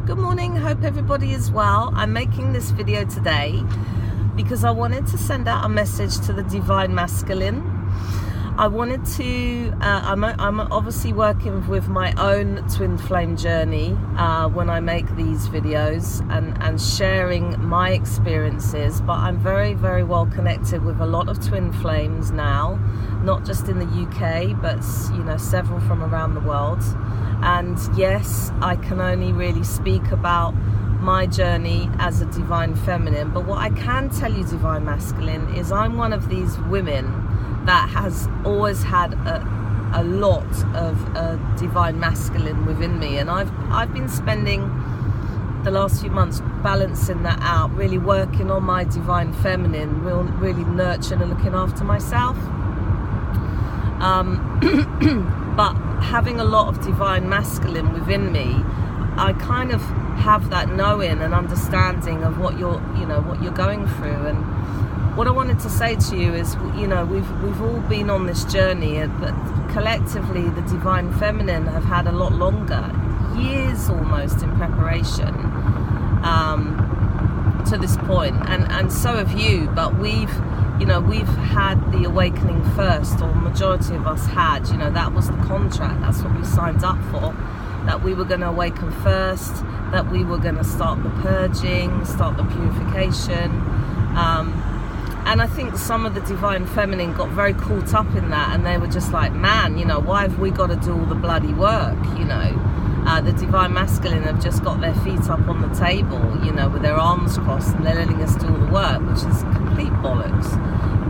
Good morning, hope everybody is well. I'm making this video today because I wanted to send out a message to the Divine Masculine. I wanted to, I'm obviously working with my own twin flame journey when I make these videos and sharing my experiences, but I'm very, very well connected with a lot of twin flames now, not just in the UK, but several from around the world. And yes, I can only really speak about my journey as a divine feminine, but what I can tell you, divine masculine, is I'm one of these women that has always had a lot of divine masculine within me, and I've been spending the last few months balancing that out, really working on my divine feminine, really nurturing and looking after myself. But having a lot of divine masculine within me, I kind of have that knowing and understanding of what you're going through. And what I wanted to say to you is, we've all been on this journey, but collectively the divine feminine have had a lot longer, years almost, in preparation to this point, and so have you. But we've had the awakening first, or majority of us had. That was the contract. That's what we signed up for. That we were going to awaken first. That we were going to start the purging, start the purification. And I think some of the divine feminine got very caught up in that, and they were just like, man, why have we got to do all the bloody work? The divine masculine have just got their feet up on the table, with their arms crossed, and they're letting us do all the work, which is complete bollocks.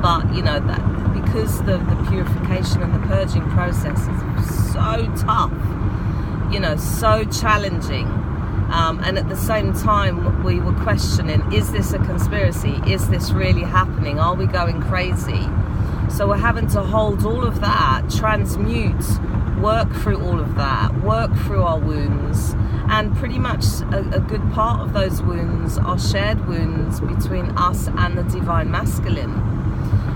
But that because the purification and the purging process is so tough, so challenging. And at the same time, we were questioning, is this a conspiracy? Is this really happening? Are we going crazy? So we're having to hold all of that, transmute, work through all of that, work through our wounds. And pretty much a good part of those wounds are shared wounds between us and the divine masculine.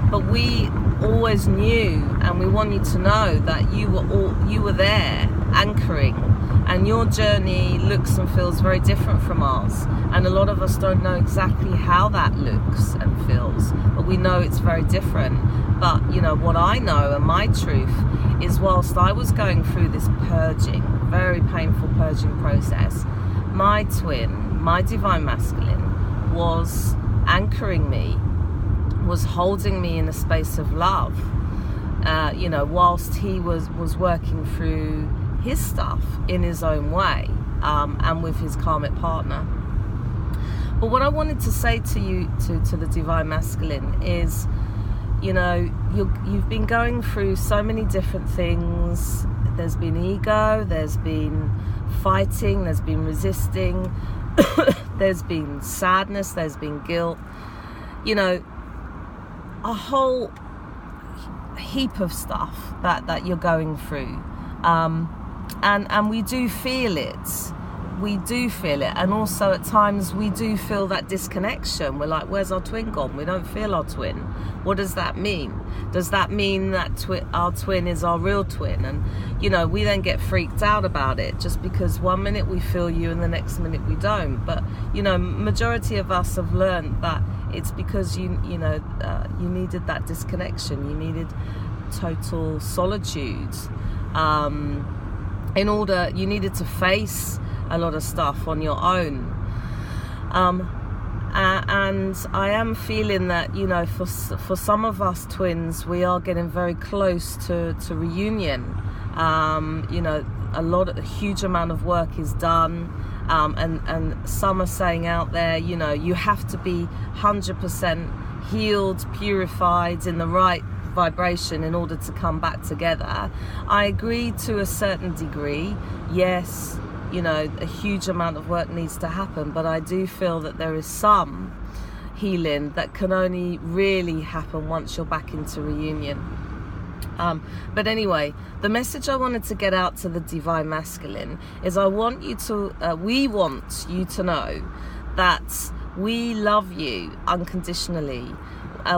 But we always knew, and we want you to know, that you were there, anchoring. And your journey looks and feels very different from ours. And a lot of us don't know exactly how that looks and feels, but we know it's very different. But, what I know and my truth is, whilst I was going through this purging, very painful purging process, my twin, my divine masculine, was anchoring me, was holding me in a space of love, whilst he was working through his stuff in his own way, and with his karmic partner. But what I wanted to say to you, to the divine masculine, is, you've been going through so many different things. There's been ego, there's been fighting, there's been resisting, there's been sadness, there's been guilt, a whole heap of stuff that you're going through. And we do feel it. We do feel it. And also at times we do feel that disconnection. We're like, where's our twin gone? We don't feel our twin. What does that mean? Does that mean that our twin is our real twin? And, we then get freaked out about it, just because one minute we feel you and the next minute we don't. But, majority of us have learned that it's because you needed that disconnection. You needed total solitude. You needed to face a lot of stuff on your own. And I am feeling that, for some of us twins, we are getting very close to reunion. A huge amount of work is done. And some are saying out there, you have to be 100% healed, purified, in the right vibration in order to come back together. I agree to a certain degree. Yes, a huge amount of work needs to happen, but I do feel that there is some healing that can only really happen once you're back into reunion. But anyway, the message I wanted to get out to the divine masculine is, we want you to know that we love you unconditionally.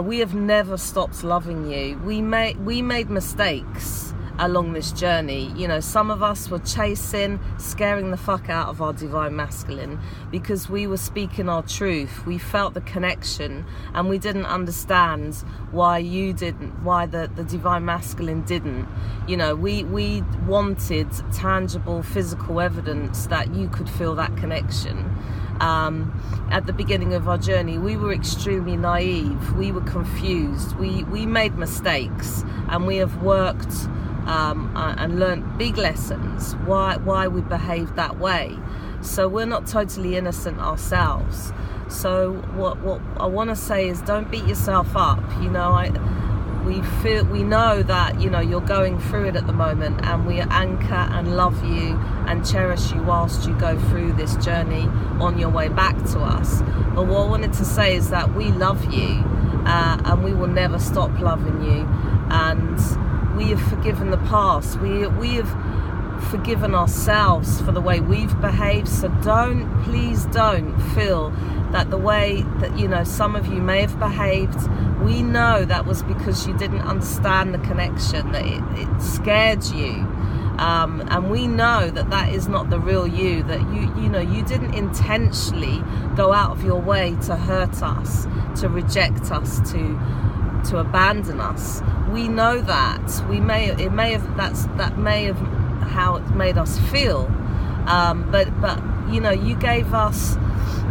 We have never stopped loving you. We made mistakes along this journey. You know, some of us were chasing, scaring the fuck out of our divine masculine because we were speaking our truth. We felt the connection, and we didn't understand why you didn't, why the divine masculine didn't. You know, we wanted tangible physical evidence that you could feel that connection. At the beginning of our journey, we were extremely naive, we were confused, we made mistakes, and we have worked and learned big lessons why we behaved that way. So we're not totally innocent ourselves. So what I want to say is, don't beat yourself up. You know, we know that, you know, you're going through it at the moment, and we anchor and love you and cherish you whilst you go through this journey on your way back to us. But what I wanted to say is that we love you, and we will never stop loving you, and we have forgiven the past. We have forgiven ourselves for the way we've behaved. So please don't feel that the way that, you know, some of you may have behaved, we know that was because you didn't understand the connection, that it scared you, and we know that that is not the real you, that you know, you didn't intentionally go out of your way to hurt us, to reject us, to abandon us. We know that. That may have how it made us feel, but you know, you gave us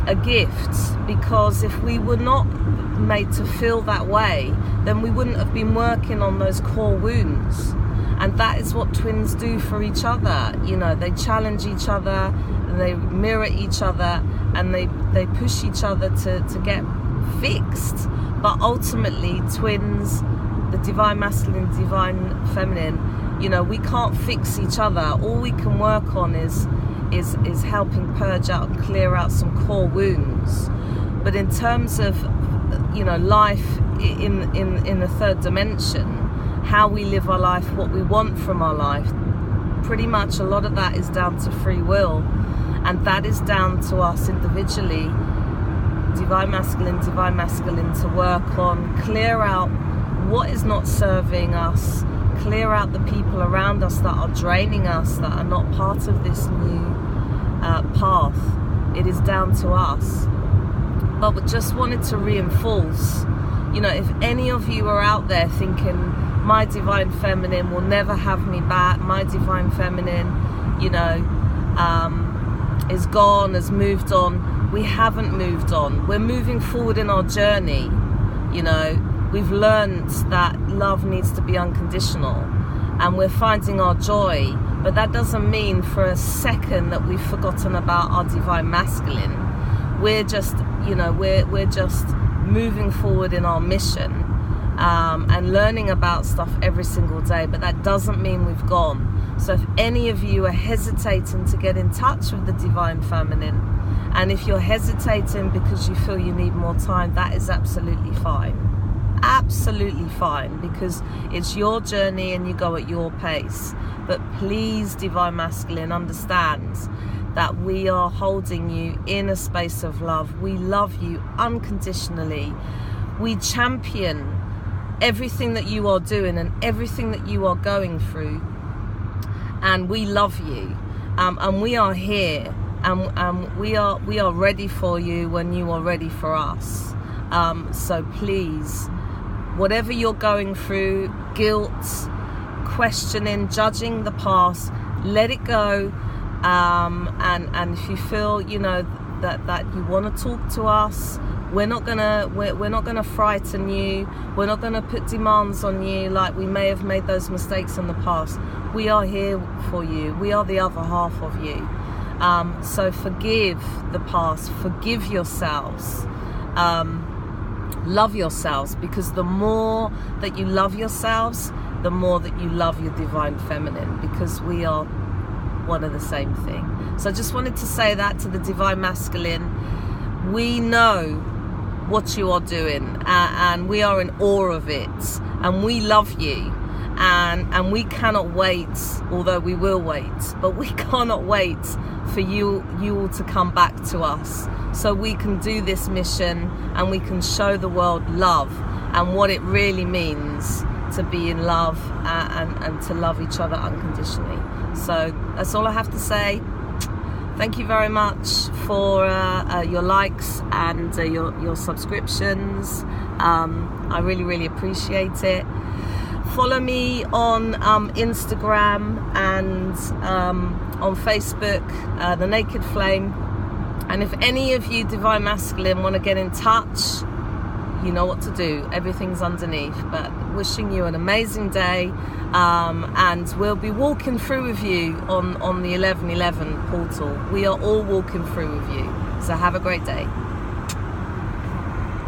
a gift, because if we were not made to feel that way, then we wouldn't have been working on those core wounds. And that is what twins do for each other. You know, they challenge each other, and they mirror each other, and they push each other to get fixed. But ultimately, twins, the divine masculine, divine feminine, you know, we can't fix each other. All we can work on is helping purge out and clear out some core wounds. But in terms of, you know, life in the third dimension, how we live our life, what we want from our life, pretty much a lot of that is down to free will, and that is down to us individually, divine masculine, to work on, clear out what is not serving us, clear out the people around us that are draining us, that are not part of this new path. It is down to us. But we just wanted to reinforce, you know, if any of you are out there thinking, my divine feminine will never have me back, my divine feminine, you know, is gone, has moved on. We haven't moved on. We're moving forward in our journey. You know, we've learned that love needs to be unconditional, and we're finding our joy. But that doesn't mean for a second that we've forgotten about our divine masculine. We're just, you know, we're just moving forward in our mission, and learning about stuff every single day. But that doesn't mean we've gone. So if any of you are hesitating to get in touch with the divine feminine, and if you're hesitating because you feel you need more time, that is absolutely fine. Absolutely fine, because it's your journey and you go at your pace. But please, divine masculine, understand that we are holding you in a space of love. We love you unconditionally. We champion everything that you are doing and everything that you are going through, and we love you, and we are here, and we are ready for you when you are ready for us. So please, whatever you're going through, guilt, questioning, judging the past, let it go. And if you feel, you know, that you want to talk to us, we're not gonna frighten you. We're not gonna put demands on you like we may have made those mistakes in the past. We are here for you. We are the other half of you. So forgive the past. Forgive yourselves. Love yourselves, because the more that you love yourselves, the more that you love your divine feminine, because we are one and the same thing. So I just wanted to say that to the divine masculine. We know what you are doing, and we are in awe of it, and we love you, and we cannot wait, although we will wait, but we cannot wait for you all to come back to us, so we can do this mission and we can show the world love and what it really means to be in love and to love each other unconditionally. So that's all I have to say. Thank you very much for your likes and your subscriptions. I really appreciate it. Follow me on Instagram and on Facebook, The Naked Flame. And if any of you Divine Masculine want to get in touch, you know what to do. Everything's underneath. But wishing you an amazing day, and we'll be walking through with you on the 1111 portal. We are all walking through with you. So have a great day.